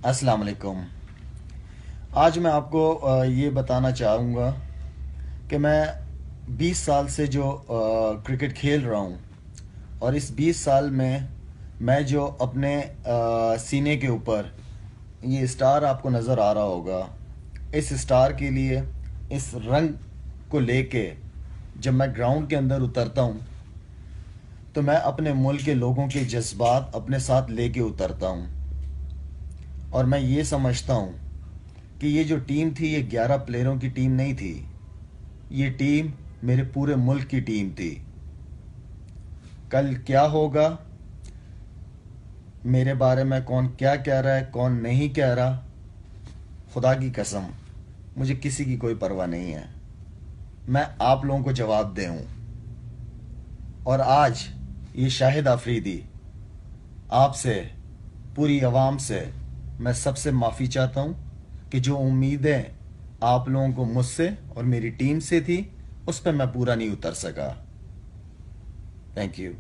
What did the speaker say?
अस्सलाम वालेकुम। आज मैं आपको ये बताना चाहूँगा कि मैं 20 साल से जो क्रिकेट खेल रहा हूँ, और इस 20 साल में मैं जो अपने सीने के ऊपर ये स्टार आपको नज़र आ रहा होगा, इस स्टार के लिए, इस रंग को लेके जब मैं ग्राउंड के अंदर उतरता हूँ तो मैं अपने मुल्क के लोगों के जज्बात अपने साथ लेके उतरता हूँ। और मैं ये समझता हूँ कि ये जो टीम थी, ये 11 प्लेयरों की टीम नहीं थी। ये टीम मेरे पूरे मुल्क की टीम थी। कल क्या होगा, मेरे बारे में कौन क्या कह रहा है, कौन नहीं कह रहा, खुदा की कसम मुझे किसी की कोई परवाह नहीं है। मैं आप लोगों को जवाब दे हूँ। और आज ये शाहिद आफरीदी आपसे, पूरी आवाम से, मैं सबसे माफ़ी चाहता हूँ कि जो उम्मीदें आप लोगों को मुझसे और मेरी टीम से थी, उस पर मैं पूरा नहीं उतर सका। Thank you.